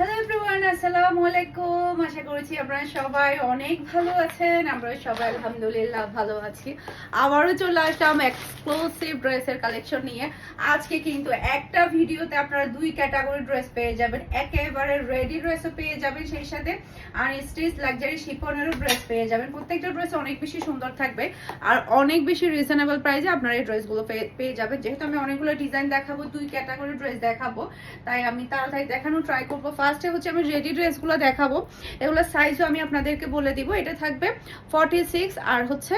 Hello everyone, আসসালামু আলাইকুম। আশা করছি আপনারা সবাই অনেক ভালো আছেন। আমরা সবাই আলহামদুলিল্লাহ ভালো আছি। আবারও চলে আসলাম এক্সক্লুসিভ ড্রেসের কালেকশন নিয়ে। আজকে কিন্তু একটা ভিডিওতে আপনারা দুই ক্যাটাগরি ড্রেস পেয়ে যাবেন। একেবারে রেডি ড্রেসও পেয়ে যাবেন, সেই সাথে আনস্টিচ লাক্সারি শিফনেরও ড্রেস পেয়ে যাবেন। প্রত্যেকটা ড্রেস অনেক বেশি সুন্দর থাকবে আর অনেক বেশি রিজনেবল প্রাইসে আপনারা এই ড্রেসগুলো পেয়ে যাবেন। যেহেতু আমি অনেকগুলো ডিজাইন দেখাবো, দুই ক্যাটাগরি ড্রেস দেখাবো, তাই আমি তাড়াতাড়ি দেখানো ট্রাই করবো। ফার্স্টে হচ্ছে আমি রেডি ড্রেসগুলো দেখাবো। এগুলো সাইজও আমি আপনাদেরকে বলে দিব। এটা থাকবে 46 আর হচ্ছে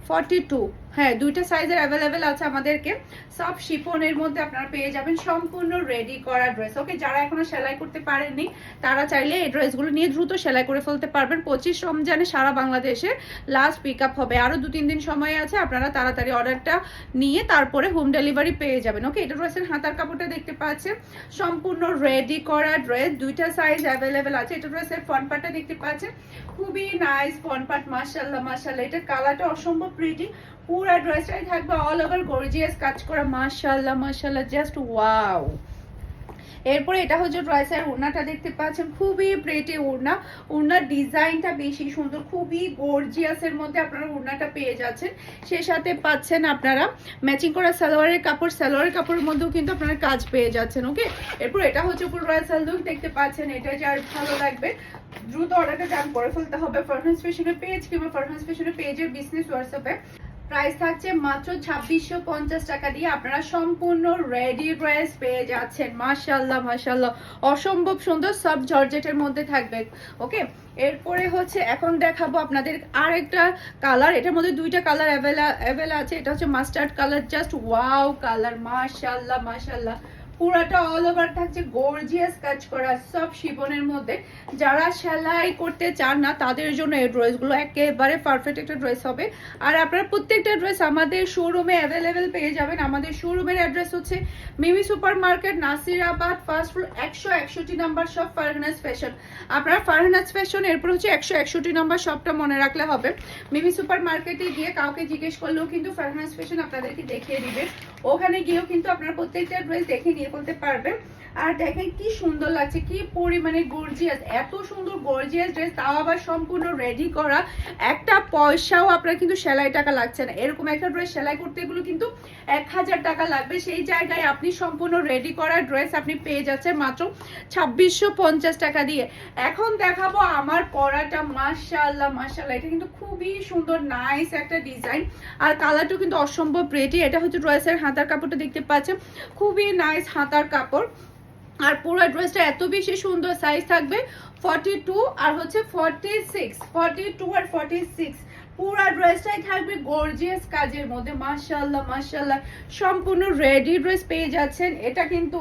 42। হ্যাঁ, দুইটা সাইজের অ্যাভেলেবেল আছে আমাদেরকে। সব শিফনের মধ্যে আপনারা পেয়ে যাবেন সম্পূর্ণ রেডি করা ড্রেস। ওকে, যারা এখনো সেলাই করতে পারেননি তারা চাইলে এই ড্রেসগুলো নিয়ে দ্রুত সেলাই করে ফেলতে পারবেন। 25 রমজানে সারা বাংলাদেশে লাস্ট পিক আপ হবে। আরও 2-3 দিন সময় আছে, আপনারা তাড়াতাড়ি অর্ডারটা নিয়ে তারপরে হোম ডেলিভারি পেয়ে যাবেন। ওকে, এটা ড্রেসের হাতার কাপড়টা দেখতে পাচ্ছেন, সম্পূর্ণ রেডি করা ড্রেস। দুইটা সাইজ অ্যাভেলেবেল আছে। এটা ড্রেসের ফ্রন্ট পার্টটা দেখতে পাচ্ছেন, খুবই নাইস ফ্রন্ট পার্ট। মাশাআল্লাহ মাশাআল্লাহ, এটার কালারটা অসম্ভব প্রিটি। পুরা ড্রেসটাই থাকবে অল ওভার গর্জিয়াস কাজ করা। মাশাআল্লাহ মাশাআল্লাহ, জাস্ট ওয়াও। এরপরে এটা হচ্ছে ড্রেসের ওড়নাটা দেখতে পাচ্ছেন, খুবই প্রিটি ওড়না। ওড়নার ডিজাইনটা বেশি সুন্দর, খুবই গর্জিয়াসের মধ্যে আপনারা ওড়নাটা পেয়ে যাচ্ছেন। সেই সাথে পাচ্ছেন আপনারা ম্যাচিং করা সালোয়ারের কাপড়। সালোয়ারের কাপড়ের মধ্যেও কিন্তু আপনারা কাজ পেয়ে যাচ্ছেন। ওকে, এরপর এটা হচ্ছে পুরো ড্রেসের লুক দেখতে পাচ্ছেন। এটা যার ভালো লাগবে দ্রুত অর্ডারটা ডান করে ফেলতে হবে ফারহানাস ফ্যাশনের পেজ কিংবা ফারহানাস ফ্যাশনের পেজের বিজনেস হোয়াটসঅ্যাপে। প্রাইস থাকছে মাত্র 2650 টাকা দিয়ে আপনারা সম্পূর্ণ রেডি ড্রেস পেয়ে যাচ্ছেন। মাশাআল্লাহ মাশাআল্লাহ, অসম্ভব সুন্দর সব জর্জেটের মধ্যে থাকবে। ওকে, এরপরে হচ্ছে এখন দেখাবো আপনাদের আরেকটা কালার। এটার মধ্যে দুইটা কালার অ্যাভেলেবল আছে। এটা হচ্ছে mustard colour, just wow colour. মাশাআল্লাহ মাশাআল্লাহ, পুরাটা অল ওভার থাকছে গর্জিয়াস কাজ করা সব শিফনের মধ্যে। যারা সেলাই করতে চান না তাদের জন্য এই ড্রেসগুলো একেবারে পারফেক্ট একটা ড্রেস হবে। আর আপনারা প্রত্যেকটা ড্রেস আমাদের শোরুমে অ্যাভেলেবেল পেয়ে যাবেন। আমাদের শোরুমের অ্যাড্রেস হচ্ছে Mimi super market, Nasirabad, first floor, 161 number shop, Farhana's fashion. আপনারা ফারহানাস ফ্যাশন এরপর হচ্ছে 161 নাম্বার শপটা মনে রাখলে হবে। মিমি সুপার মার্কেটে গিয়ে কাউকে জিজ্ঞেস করলেও কিন্তু ফারহানাস ফ্যাশন আপনাদেরকে দেখিয়ে দিবে। ওখানে গিয়েও কিন্তু আপনারা প্রত্যেকটা ড্রেস দেখে নিয়ে বলতে পারবেন। আর দেখেন কি সুন্দর লাগছে, কি পরিমাণে গর্জিয়াস, এত সুন্দর গর্জিয়াস ড্রেস, তাও আবার সম্পূর্ণ রেডি করা। একটা পয়সাও আপনার কিন্তু সেলাই টাকা লাগছে না। এরকম একটা ড্রেস সেলাই করতে এগুলো কিন্তু 1000 টাকা লাগবে। সেই জায়গায় আপনি সম্পূর্ণ রেডি করা ড্রেস আপনি পেয়ে যাচ্ছেন মাত্র 2650 টাকা দিয়ে। এখন দেখাবো আমার পরাটা। মাশাআল্লাহ মাশাআল্লাহ, এটা কিন্তু খুবই সুন্দর নাইস একটা ডিজাইন আর কালারটাও কিন্তু অসম্ভব প্রিটি। এটা হচ্ছে ড্রেসের হাতার কাপড়টা দেখতে পাচ্ছেন, খুবই নাইস হাতার কাপড়। আর পুরো ড্রেসটা এত বেশি সুন্দর, সাইজ থাকবে 42 আর হচ্ছে 46, 42 আর 46। পুরা ড্রেসটাই থাকবে গর্জিয়াস কাজের মধ্যে। মাশাআল্লাহ মাশাআল্লাহ, সম্পূর্ণ রেডি ড্রেস পেয়ে যাচ্ছেন। এটা কিন্তু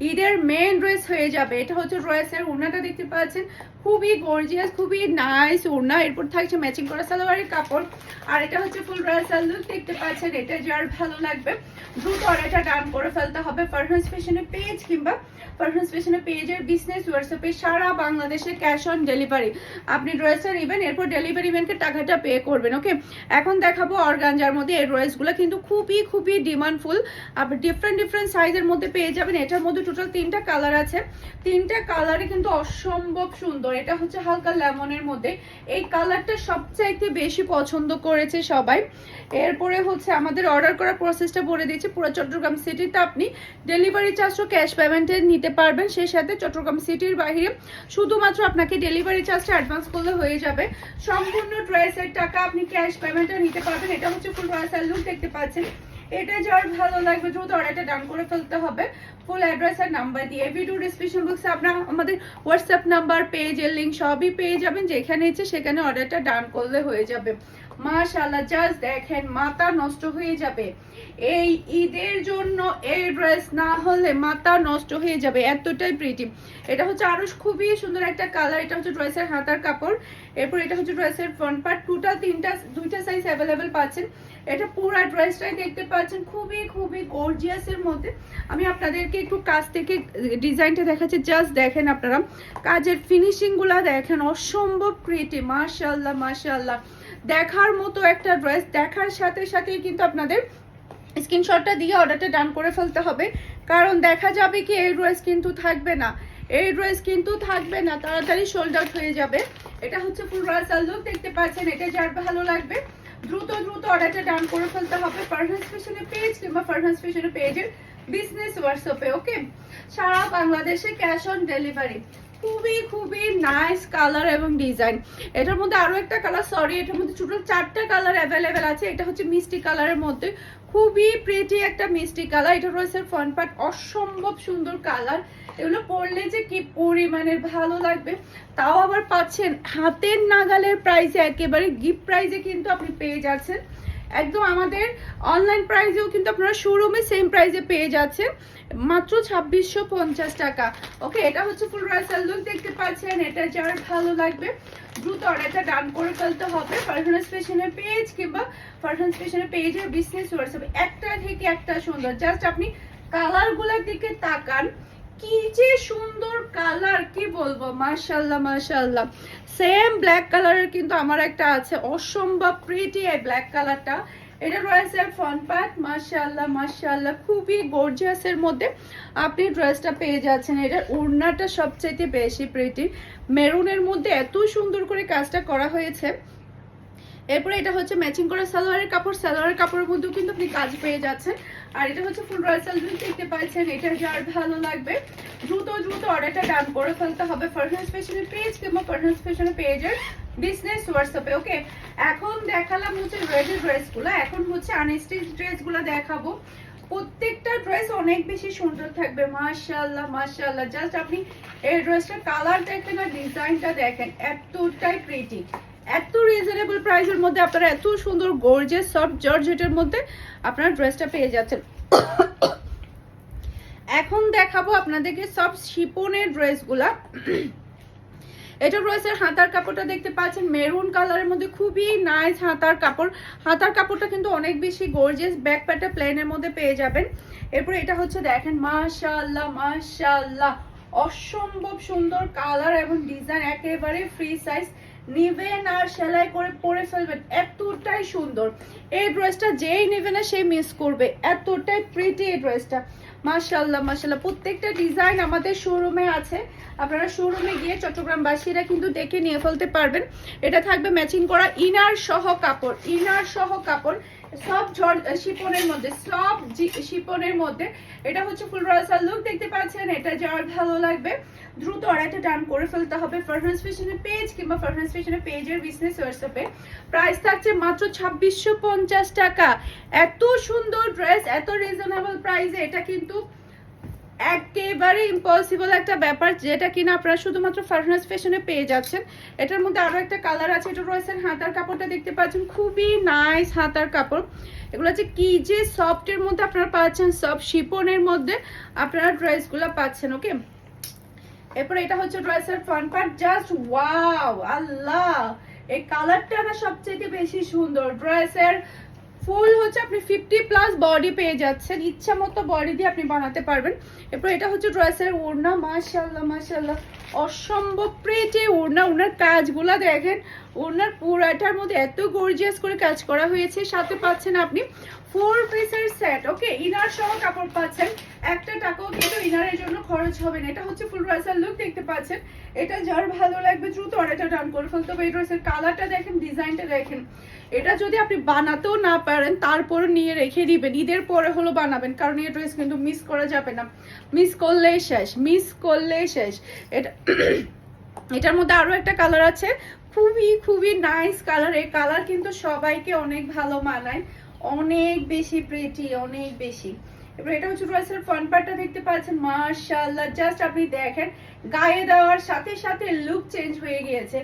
ঈদের মেন ড্রেস হয়ে যাবে। এটা হচ্ছে ড্রেসের ওড়নাটা দেখতে পাচ্ছেন, খুবই গর্জিয়াস, খুবই নাইস ওড়না। এরপর থাকছে ম্যাচিং করা সালোয়ারের কাপড়। আর এটা হচ্ছে ফুল ড্রেসের লুক দেখতে পাচ্ছেন। এটা যার ভালো লাগবে দ্রুত অর্ডারটা ডান করে ফেলতে হবে ফারহানাস ফ্যাশনের পেজ কিংবা ফারহানাস ফ্যাশনের পেজের বিজনেস হোয়াটসঅ্যাপে। সারা বাংলাদেশে ক্যাশ অন ডেলিভারি। আপনি ড্রেসটা নেবেন, এরপর ডেলিভারি ম্যানকে টাকাটা পে করবেন। ওকে, এখন দেখাবো অর্গানজার মধ্যে। এই ড্রেসগুলো কিন্তু খুবই খুবই ডিমান্ডফুল। আপনি ডিফারেন্ট সাইজের মধ্যে পেয়ে যাবেন। এটার মধ্যে টোটাল 3টা কালার আছে। 3টা কালারই কিন্তু অসম্ভব সুন্দর। এটা হচ্ছে হালকা লেমনের মধ্যে, এই কালারটা সবচাইতে বেশি পছন্দ করেছে সবাই। এরপরে হচ্ছে আমাদের অর্ডার করার প্রসেসটা বলে দিচ্ছি। পুরো চট্টগ্রাম সিটিতে আপনি ডেলিভারি চার্জও ক্যাশ পেমেন্টে নিতে পারবেন। সেই সাথে চট্টগ্রাম সিটির বাইরে শুধুমাত্র আপনাকে ডেলিভারি চার্জটা অ্যাডভান্স করলে হয়ে যাবে। সম্পূর্ণ ড্রেসের টাকা আপনি ক্যাশ পেমেন্টে নিতে পারবেন। এটা হচ্ছে ফুল ড্রেসের লুক দেখতে পাচ্ছেন। এটা যার ভালো লাগবে দ্রুত অর্ডারটা ডান করে ফেলতে হবে ফুল অ্যাড্রেস আর নাম্বার দিয়ে। ভিডিও ডিসক্রিপশন বক্সে আপনারা আমাদের হোয়াটসঅ্যাপ নাম্বার, পেজের লিঙ্ক সবই পেয়ে যাবেন। যেখানে ইচ্ছে সেখানে অর্ডারটা ডান করলে হয়ে যাবে। মাশাআল্লাহ, জাস্ট দেখেন, মাথা নষ্ট হয়ে যাবে। এই ঈদের জন্য এই ড্রেস না হলে মাথা নষ্ট হয়ে যাবে, এতটাই প্রিটি। এটা হচ্ছে আরো খুবই সুন্দর একটা কালার। এটা হচ্ছে ড্রেসের হাতার কাপড়। এরপর এটা হচ্ছে ড্রেসের ফ্রন্ট পার্ট। টোটাল দুইটা সাইজ অ্যাভেলেবেল পাচ্ছেন। এটা পুরো ড্রেসটাই দেখতে পাচ্ছেন খুবই খুবই গর্জিয়াসের মধ্যে। আমি আপনাদেরকে একটু কাছ থেকে ডিজাইনটা দেখাচ্ছি, জাস্ট দেখেন আপনারা কাজের ফিনিশিং গুলা দেখেন, অসম্ভব প্রিটি। মাশাআল্লাহ মাশাআল্লাহ, দেখার মতো একটা ড্রেস। দেখার সাথে সাথেই কিন্তু আপনাদের স্ক্রিনশটটা দিয়ে অর্ডারটা ডান করে ফেলতে হবে, কারণ দেখা যাবে কি এই ড্রেস কিন্তু থাকবে না। এই ড্রেস কিন্তু থাকবে না, তাড়াতাড়ি সোল্ড আউট হয়ে যাবে। এটা হচ্ছে ফুল রাসাল লুক, দেখতে পাচ্ছেন। এটা যার ভালো লাগবে দ্রুত দ্রুত অর্ডারটা ডান করে ফেলতে হবে ফারহানস ফ্যাশনের পেজ কিংবা ফারহানস ফ্যাশনের পেজের বিজনেস হোয়াটসঅ্যাপে। ওকে, সারা বাংলাদেশে ক্যাশ অন ডেলিভারি। খুবই খুবই নাইস কালার এবং ডিজাইন। এটার মধ্যে আরো একটা কালার, সরি, এটার মধ্যে টোটাল 4টা কালার অ্যাভেলেবেল আছে। এটা হচ্ছে মিষ্টি কালারের মধ্যে, খুবই প্রিটি একটা মিষ্টি কালার। এটা রয়েছে ফ্রন্ট পার্ট, অসম্ভব সুন্দর কালার। এগুলো পরলে যে কি পরিমাণের ভালো লাগবে, তাও আবার পাচ্ছেন হাতের নাগালের প্রাইসে, একেবারে গিফট প্রাইসে কিন্তু আপনি পেয়ে যাচ্ছেন। একদম আমাদের অনলাইন প্রাইসেও কিন্তু আপনারা শোরুমে সেম প্রাইসে পেয়ে যাচ্ছেন, মাত্র 2650 টাকা। ওকে, এটা হচ্ছে ফুল রাসাল লুক, দেখতে পাচ্ছেন। এটা যার ভালো লাগবে দ্রুত অর্ডারটা ডান করে ফেলতে হবে ফারহানস ফ্যাশনের পেজ কিংবা ফারহানস ফ্যাশনের পেজের বিজনেস হোয়াটসঅ্যাপে। একটা থেকে একটা সুন্দর, জাস্ট আপনি কালারগুলোর দিকে তাকান, কি যে সুন্দর কালার, কি বলবো, মাশাআল্লাহ মাশাআল্লাহ। সেম ব্ল্যাক কালারের কিন্তু আমার একটা আছে, অসম্ভব প্রিটি এই ব্ল্যাক কালারটা। এটা রয়েছে ফ্রন্ট পার্ট, মাশাআল্লাহ মাশাআল্লাহ, খুবই গর্জিয়াসের মধ্যে আপনি ড্রেসটা পেয়ে যাচ্ছেন। এটার ওড়নাটা সবচাইতে বেশি প্রিটি, মেরুনের মধ্যে এত সুন্দর করে কাজটা করা হয়েছে। এরপরে এটা হচ্ছে ম্যাচিং করা সালোয়ারের কাপড়, সালোয়ারের কাপড়ের মধ্যেও কিন্তু আপনি কাজ পেয়ে যাচ্ছেন। আর এটা হচ্ছে ফুল রাসাল লুক, দেখতে পাচ্ছেন। এটা যার ভালো লাগবে দ্রুত দ্রুত অর্ডারটা ডান করে ফেলতে হবে ফারহানস ফ্যাশনের পেজ কিংবা ফারহানস ফ্যাশনের পেজের বিজনেস হোয়াটসঅ্যাপে। ওকে, এখন দেখালাম হচ্ছে রেডি ড্রেসগুলো, এখন হচ্ছে আনস্টিচ ড্রেসগুলো দেখাবো। প্রত্যেকটা ড্রেস অনেক বেশি সুন্দর থাকবে, মাশাআল্লাহ মাশাআল্লাহ। জাস্ট আপনি এই ড্রেসটার কালার দেখেন আর ডিজাইনটা দেখেন, এতটাই প্রিটি। এত রিজনেবল প্রাইসের মধ্যে আপনারা এত সুন্দর গর্জিয়াস সফট জর্জেটের মধ্যে আপনারা ড্রেসটা পেয়ে যাচ্ছেন। এখন দেখাবো আপনাদেরকে সব শিপনের ড্রেসগুলা। এটা রয়েছে হাতার কাপড়টা, দেখতে পাচ্ছেন মেরুন কালারের মধ্যে, খুবই নাইস হাতার কাপড়। হাতার কাপড়টা কিন্তু অনেক বেশি গর্জিয়াস, ব্যাক প্যাটটা প্লেনের মধ্যে পেয়ে যাবেন। এরপরে এটা হচ্ছে দেখেন, মাশাআল্লাহ মাশাআল্লাহ, অসম্ভব সুন্দর কালার এবং ডিজাইন, একেবারে ফ্রি সাইজ, নিবেন আর সেলাই করে পরে ফেলবেন, এতটাই সুন্দর। এই ড্রেসটা যেই নেবে না সেই মিস করবে, এতটাই প্রিটি এই ড্রেসটা, মাশাআল্লাহ মাশাআল্লাহ। প্রত্যেকটা ডিজাইন আমাদের শোরুমে আছে, আপনারা শোরুমে গিয়ে চট্টগ্রামবাসীরা কিন্তু দেখে নিয়ে ফেলতে পারবেন। এটা থাকবে ম্যাচিং করা ইনার সহ কাপড়, ইনার সহ কাপড়, সব শিপনের মধ্যে, সব শিপনের মধ্যে। এটা হচ্ছে ফুল রাসাল লুক, দেখতে পাচ্ছেন। এটা যার ভালো লাগবে দ্রুত অর্ডারটা ডান করে ফেলতে হবে ফারহানস ফ্যাশনের পেজ কিংবা ফারহানস ফ্যাশনের পেজের বিজনেস হোয়াটসঅ্যাপে। প্রাইস থাকছে মাত্র 2650 টাকা। এত সুন্দর ড্রেস এত রিজনেবল প্রাইসে, এটা কিন্তু একেবারে ইম্পসিবল একটা ব্যাপার, যেটা কিনা আপনারা শুধুমাত্র ফারহানস ফ্যাশনে পেয়ে যাচ্ছেন। এটার মধ্যে আরো একটা কালার আছে, এটা রয়েছে হাতার কাপড়টা, দেখতে পাচ্ছেন, খুবই নাইস হাতার কাপড়। এগুলো হচ্ছে কি যে সফটের মধ্যে আপনারা পাচ্ছেন, সব শিপনের মধ্যে আপনারা ড্রেসগুলো পাচ্ছেন। ওকে, এরপর এটা হচ্ছে ড্রেসের ফ্রন্ট পার্ট, জাস্ট ওয়াও, আল্লাহ, এই কালারটা না সবচেয়ে বেশি সুন্দর। ড্রেসের ফুল হচ্ছে আপনি 50+ বডি পেয়ে যাচ্ছেন, ইচ্ছা মতো বডি দিয়ে আপনি বানাতে পারবেন। এরপর এটা হচ্ছে ড্রেসের ওড়না, মাশাআল্লাহ মাশাআল্লাহ, অসম্ভব প্রিটি ওড়না। ওড়নার কাজগুলা দেখেন, ওড়নার পুরাটার মধ্যে এত গর্জিয়াস করে কাজ করা হয়েছে। সাথে পাচ্ছেন আপনি 4 পিসের সেট। ওকে, ইনার সহ কাপড় পাচ্ছেন, একটা টাকাও কিন্তু ইনারের জন্য খরচ হবে না। এটা হচ্ছে ফুল রাসাল লুক, দেখতে পাচ্ছেন। এটা যার ভালো লাগবে দ্রুত অর্ডারটা ডান করে ফেলতে হবে। এই ড্রেসের কালারটা দেখেন, ডিজাইনটা দেখেন। এটা যদি আপনি বানাতেও না পারেন তারপরে নিয়ে রেখে দিবেন, ঈদের পরে হলো বানাবেন, কারণ এই ড্রেস কিন্তু মিস করা যাবে না, মিস করলেই শেষ, মিস করলেই শেষ। এটা এটার মধ্যে আরো একটা কালার আছে, খুবই খুবই নাইস কালার। এই কালার কিন্তু সবাইকে অনেক ভালো মানায়, অনেক বেশি প্রিটি, অনেক বেশি। এবার এটা হচ্ছে ড্রেসের ফ্রন্ট পার্টটা, দেখতে পাচ্ছেন, মাশাআল্লাহ। জাস্ট আপনি দেখেন, গায়ে দেওয়ার সাথে সাথে লুক চেঞ্জ হয়ে গিয়েছে।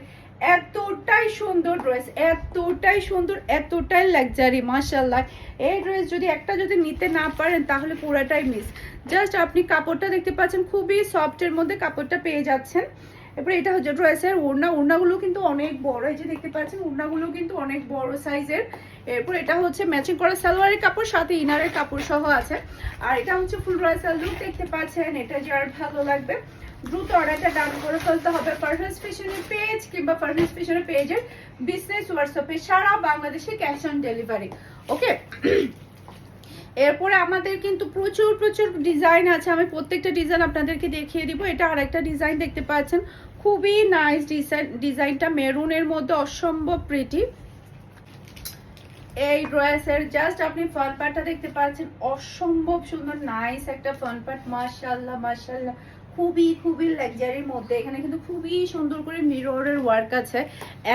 এতটাই সুন্দর ড্রেস, এতটাই সুন্দর, এতটাই লাক্সারি, মাশাআল্লাহ। এই ড্রেস যদি একটা যদি নিতে না পারেন তাহলে পুরাটাই মিস। জাস্ট আপনি কাপড়টা দেখতে পাচ্ছেন, খুবই সফটের মধ্যে কাপড়টা পেয়ে যাচ্ছেন। এরপর এটা হচ্ছে ড্রেসের ওড়না, ওড়নাগুলো কিন্তু অনেক বড়, এই যে দেখতে পাচ্ছেন ওড়নাগুলো কিন্তু অনেক বড় সাইজের। এরপর এটা হচ্ছে ম্যাচিং করা সালোয়ারের কাপড়, সাথে ইনারের কাপড় সহ আছে। আর এটা হচ্ছে ফুল রাসাল লুক, দেখতে পাচ্ছেন। এটা যার ভালো লাগবে দ্রুত অর্ডারটা ডান করে ফেলতে হবে ফারহানস ফ্যাশনের পেজ কিংবা ফারহানস ফ্যাশনের পেজের বিজনেস হোয়াটসঅ্যাপে, সারা বাংলাদেশে ক্যাশ অন ডেলিভারি। ওকে, এরপরে আমাদের কিন্তু প্রচুর প্রচুর ডিজাইন আছে, আমি প্রত্যেকটা ডিজাইন আপনাদেরকে দেখিয়ে দিব। এটা আরেকটা ডিজাইন দেখতে পাচ্ছেন, খুবই নাইস ডিজাইনটা মেরুনের মধ্যে অসম্ভব প্রিটি। এই ড্রেসের জাস্ট আপনি ফ্রন্ট পার্টটা দেখতে পাচ্ছেন, অসম্ভব সুন্দর নাইস একটা ফ্রন্ট পার্ট, মাশাআল্লাহ মাশাআল্লাহ, খুবই খুবই লাক্সারির মধ্যে। এখানে কিন্তু খুবই সুন্দর করে মিররের ওয়ার্ক আছে,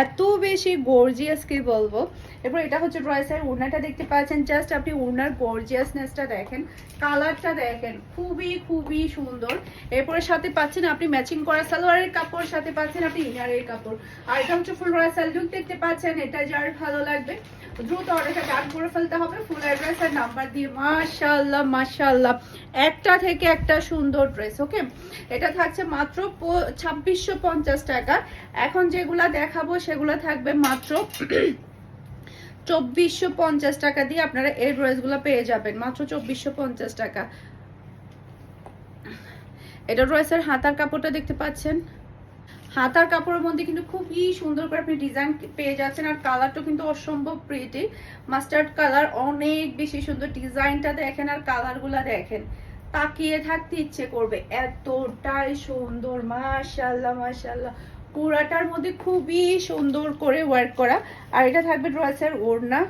এত বেশি গর্জিয়াস কি বলবো। এরপর এটা হচ্ছে ড্রেসের ওড়নাটা দেখতে পাচ্ছেন, জাস্ট আপনি ওড়নার গর্জিয়াসনেসটা দেখেন, কালারটা দেখেন, খুবই খুবই সুন্দর। এরপরে সাথে পাচ্ছেন আপনি ম্যাচিং করা সালোয়ারের কাপড়, সাথে পাচ্ছেন আপনি ইনারের কাপড়। আর এটা হচ্ছে ফুল ড্রেসের লুক দেখতে পাচ্ছেন, এটা যার ভালো লাগবে দ্রুত অর্ডারটা ডান করে ফেলতে হবে ফুল অ্যাড্রেস আর নাম্বার দিয়ে। মাশাআল্লাহ মাশাআল্লাহ, একটা থেকে একটা সুন্দর ড্রেস। ওকে, এটা থাকছে মাত্র 2650 টাকা। এখন যেগুলা দেখাবো সেগুলো থাকবে মাত্র 2450 টাকা দিয়ে আপনারা এই ড্রেসগুলো পেয়ে যাবেন, মাত্র 2450 টাকা। এটা ড্রেসের হাতার কাপড়টা দেখতে পাচ্ছেন, হাতার কাপড়ের মধ্যে কিন্তু খুবই সুন্দর করে আপনি ডিজাইন পেয়ে যাচ্ছেন, আর কালারটা কিন্তু অসম্ভব প্রিটি, মাস্টার্ড কালার, অনেক বেশি সুন্দর। ডিজাইনটা দেখেন আর কালারগুলো দেখেন, তাকিয়ে থাকতে ইচ্ছে করবে, এতটাই সুন্দর। মাশাআল্লাহ মাশাআল্লাহ, পুরাটার মধ্যে খুবই সুন্দর করে ওয়ার্ক করা। আর এটা থাকবে ড্রেসের ওড়না,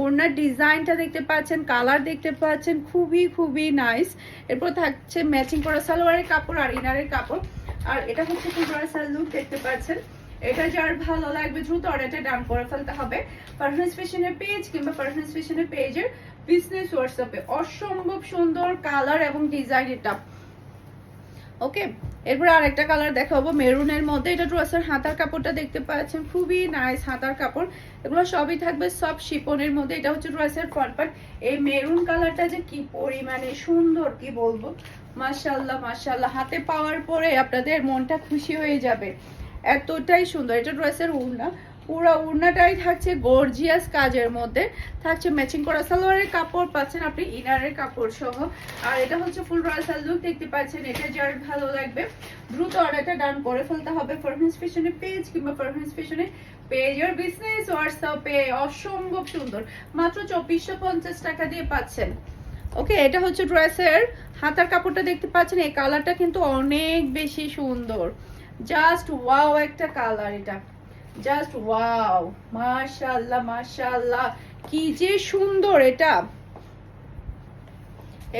ওড়নার ডিজাইনটা দেখতে পাচ্ছেন, কালার দেখতে পাচ্ছেন, খুবই খুবই নাইস। এরপর থাকছে ম্যাচিং করা সালোয়ারের কাপড় আর ইনারের কাপড়। আর এটা হচ্ছে ফুল ড্রেসের লুক দেখতে পাচ্ছেন, এটা যার ভালো লাগবে দ্রুত অর্ডারটা ডান করে ফেলতে হবে পারফেক্ট ফ্যাশনের পেজ কিংবা পারফেক্ট ফ্যাশনের পেজের বিজনেস হোয়াটসঅ্যাপে। অসম্ভব সুন্দর কালার এবং ডিজাইন এটা। ওকে, এরপর আরেকটা কালার দেখাবো মেরুনের মধ্যে। এটা ড্রেসের হাতার কাপড়টা দেখতে পাচ্ছেন, খুবই নাইস হাতার কাপড়, এগুলো সবই থাকবে সব শিপনের মধ্যে। এটা হচ্ছে ড্রেসের ফ্রন্ট পার্ট। এই মেরুন কালারটা যে কি পরিমাণে সুন্দর কি বলবো, মাশাআল্লাহ মাশাআল্লাহ, হাতে পাওয়ার পরে আপনাদের মনটা খুশি হয়ে যাবে, এতটাই সুন্দর। এটা ড্রেসের ওড়না, পুরো ওড়নাটাই থাকছে গর্জিয়াস কাজের মধ্যে, থাকছে ম্যাচিং করা সালোয়ারের কাপড়, পাচ্ছেন আপনি ইনারের কাপড় সহ। আর এটা হচ্ছে ফুল ড্রেসের লুক দেখতে পাচ্ছেন, এটা যার ভালো লাগবে দ্রুত অর্ডারটা ডান করে ফেলতে হবে পারফেক্ট ফ্যাশনের পেজ কিংবা পারফেক্ট ফ্যাশনের পেজের বিজনেস হোয়াটসঅ্যাপে। অসম্ভব সুন্দর, মাত্র 2450 টাকা দিয়ে পাচ্ছেন। ওকে, এটা হচ্ছে ড্রেসের হাতার কাপড়টা দেখতে পাচ্ছেন, এই কালারটা কিন্তু অনেক বেশি সুন্দর, জাস্ট ওয়াও একটা কালার, এটা জাস্ট ওয়াও, মাশাআল্লাহ মাশাআল্লাহ, কি যে সুন্দর এটা।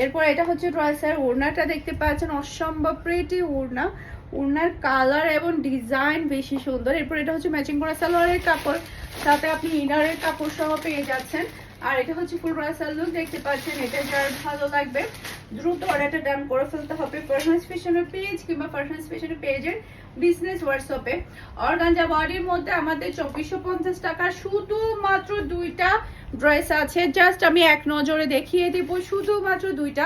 এরপর এটা হচ্ছে ড্রেসের ওড়নাটা দেখতে পাচ্ছেন, অসম্ভব প্রিটি ওড়না, ওড়নার কালার এবং ডিজাইন বেশি সুন্দর। এরপর এটা হচ্ছে ম্যাচিং করা সালোয়ারের কাপড়, সাথে আপনি ইনারের কাপড় সহ পেয়ে যাচ্ছেন। আর এটা হচ্ছে ফুল ড্রেসের লুক দেখতে পাচ্ছেন, এটা যার ভালো লাগবে দ্রুত অর্ডারটা ডান করে ফেলতে হবে পারফেক্ট ফ্যাশনের পেজ কিংবা পারফেক্ট ফ্যাশনের পেজের বিজনেস হোয়াটসঅ্যাপে। অর্গানজা বডির মধ্যে আমাদের 2450 টাকা শুধুমাত্র দুইটা ড্রেস আছে, জাস্ট আমি এক নজরে দেখিয়ে দিব, শুধুমাত্র দুইটা।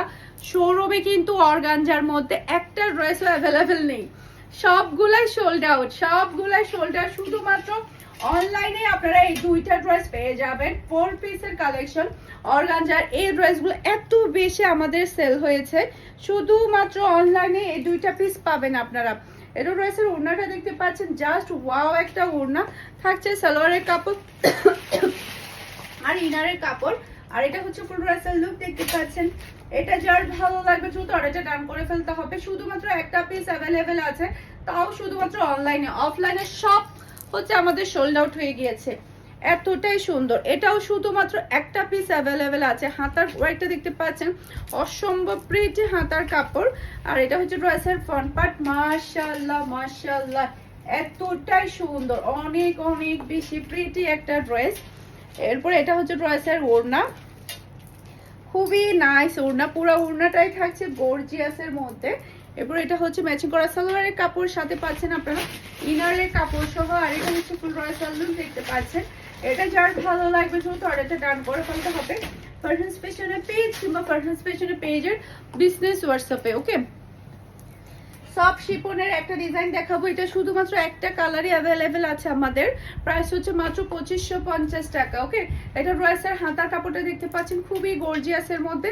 শোরুমে কিন্তু অর্গানজার মধ্যে একটা ড্রেসও অ্যাভেলেবেল নেই, সবগুলাই সোল্ড আউট, সবগুলাই সোল্ড আউট। শুধুমাত্র অনলাইনে আপনারা এই দুইটা ড্রেস পেয়ে যাবেন, 4 পিসের কালেকশন অর্গানজার। এই ড্রেসগুলো এত বেশি আমাদের সেল হয়েছে, শুধুমাত্র অনলাইনে এই দুইটা পিস পাবেন আপনারা। এটা ড্রেসের ওড়নাটা দেখতে পাচ্ছেন, জাস্ট ওয়াও একটা ওড়না, থাকছে সালোয়ারের কাপড় আর ইনারের কাপড়। আর এটা হচ্ছে ফুল ড্রেসের লুক দেখতে পাচ্ছেন, এটা যার ভালো লাগবে দ্রুত অর্ডারটা ডান করে ফেলতে হবে। শুধুমাত্র একটা পিস অ্যাভেলেবেল আছে, তাও শুধুমাত্র অনলাইনে, অফলাইনে সব হচ্ছে আমাদের সোল্ড আউট হয়ে গিয়েছে, এতটাই সুন্দর। এটাও শুধুমাত্র একটা পিস অ্যাভেলেবেল আছে। হাতার ওয়ার্কটা দেখতে পাচ্ছেন, অসম্ভব প্রিটি হাতার কাপড়। আর এটা হচ্ছে ড্রেসের ফ্রন্ট পার্ট, মাশাআল্লাহ মাশাআল্লাহ, এতটাই সুন্দর, অনেক অনেক বেশি প্রিটি একটা ড্রেস। এরপর এটা হচ্ছে ড্রেসের ওড়না, খুবই নাইস ওড়না, পুরো ওড়নাটাই থাকছে গর্জিয়াসের মধ্যে। এরপর এটা হচ্ছে ম্যাচিং করা সালোয়ারের কাপড়, সাথে পাচ্ছেন আপনারা ইনারের কাপড় সহ। আর এটা হচ্ছে ফুল ড্রেসের লুক দেখতে পাচ্ছেন, এটা যার ভালো লাগবে দ্রুত অর্ডারটা ডান করে ফেলতে হবে পারফেক্ট ফ্যাশনের পেজ কিংবা পারফেক্ট ফ্যাশনের পেজের বিজনেস হোয়াটসঅ্যাপে। ওকে, সব শিপনের একটা ডিজাইন দেখাবো, এটা শুধুমাত্র একটা কালারই অ্যাভেলেবেল আছে আমাদের, প্রাইস হচ্ছে মাত্র 2550 টাকা। ওকে, এটা ড্রেসের হাতার কাপড়টা দেখতে পাচ্ছেন, খুবই গর্জিয়াসের মধ্যে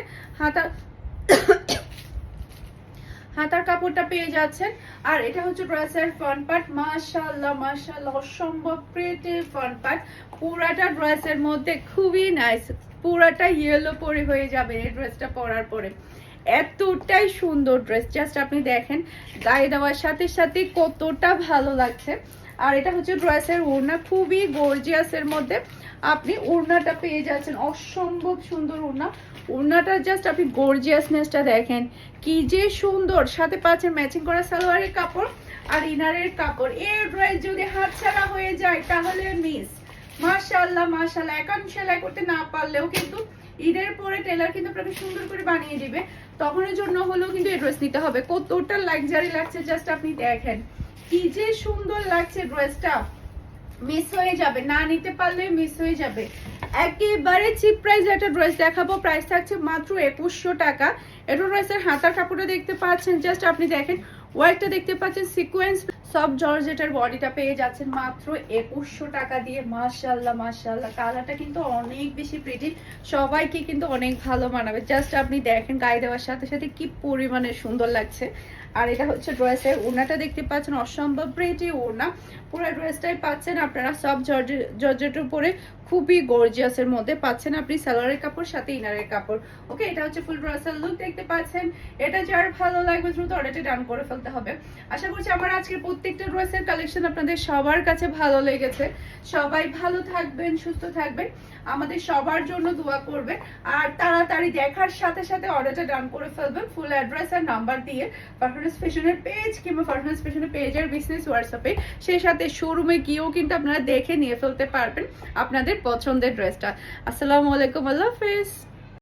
হাতার কাপড়টা পেয়ে যাচ্ছেন। আর এটা হচ্ছে ড্রেসের ফ্রন্ট পার্ট, মাশাআল্লাহ মাশাআল্লাহ, অসম্ভব প্রিটি ফ্রন্ট পার্ট, পুরাটা ড্রেসের মধ্যে খুবই নাইস, পুরাটা ইয়েলো পরে হয়ে যাবে এই ড্রেসটা পরার পরে। এতটাই সুন্দর ড্রেস, জাস্ট আপনি দেখেন গায়ে দেওয়ার সাথে সাথে কতটা ভালো লাগছে। আর এটা হচ্ছে ড্রেসের ওড়না, খুবই গর্জিয়াসের মধ্যে আপনি ওড়নাটা পেয়ে যাচ্ছেন, অসম্ভব সুন্দর ওড়না। ওড়নাটা জাস্ট আপনি গর্জিয়াসনেসটা দেখেন কি যে সুন্দর, সাথে পাচ্ছেন ম্যাচিং করা সালোয়ারের কাপড় আর ইনারের কাপড়। এই ড্রেস যদি হাতছাড়া হয়ে যায় তাহলে মিস। মাশাআল্লাহ মাশাআল্লাহ, একান্ত সেলাই করতে না পারলেও কিন্তু ঈদের পরে টেলার কিন্তু আপনাকে সুন্দর করে বানিয়ে দিবে, তখনের জন্য হলেও কিন্তু এই ড্রেস নিতে হবে। কতটা লাক্সারি লাগছে জাস্ট আপনি দেখেন কি যে সুন্দর লাগছে ড্রেসটা, মিস হয়ে যাবে, না নিতে পারলে মিস হয়ে যাবে। একেবারে চিপ প্রাইস একটা ড্রেস দেখাবো, প্রাইস থাকছে মাত্র 2100 টাকা। এটা ড্রেসের হাতার কাপড়টা দেখতে পাচ্ছেন, জাস্ট আপনি দেখেন ওয়ার্কটা দেখতে পাচ্ছেন, সিকোয়েন্স সব জর্জেটের বডিটা পেয়ে যাচ্ছেন মাত্র 2100 টাকা দিয়ে। মাশাআল্লাহ মাশাআল্লাহ, কালারটা কিন্তু অনেক বেশি প্রিটি, সবাইকে কিন্তু অনেক ভালো মানাবে। জাস্ট আপনি দেখেন গায়ে দেওয়ার সাথে সাথে কি পরিমাণে সুন্দর লাগছে। আর এটা হচ্ছে ড্রেসের ওড়নাটা দেখতে পাচ্ছেন, অসম্ভব প্রিটি ওড়না। পুরো ড্রেসটাই পাচ্ছেন আপনারা সব জর্জেটের উপরে, খুবই গর্জিয়াসের মধ্যে পাচ্ছেন আপনি সালোয়ারের কাপড় সাথে ইনারের কাপড়। ওকে, এটা হচ্ছে ফুল ড্রেসের লুক দেখতে পাচ্ছেন। এটা যার ভালো লাগবে দ্রুত অর্ডারটা ডান করে ফেলতে হবে। আশা করছি আমার আজকের প্রত্যেকটা ড্রেসের কালেকশন আপনাদের সবার কাছে ভালো লেগেছে। সবাই ভালো থাকবেন, সুস্থ থাকবেন, আমাদের সবার জন্য দোয়া করবেন। আর তাড়াতাড়ি দেখার সাথে সাথে অর্ডারটা ডান করে ফেলবেন ফুল অ্যাড্রেস আর নাম্বার দিয়ে ফারহানাস ফ্যাশনের পেজ কিংবা ফারহানাস ফ্যাশনের পেজের বিজনেস হোয়াটসঅ্যাপে, সেই সাথে শোরুমে গিয়েও কিন্তু আপনারা দেখে নিয়ে ফেলতে পারবেন আপনাদের পছন্দের ড্রেসটা। আসসালামু আলাইকুম, আল্লাহ হাফেজ।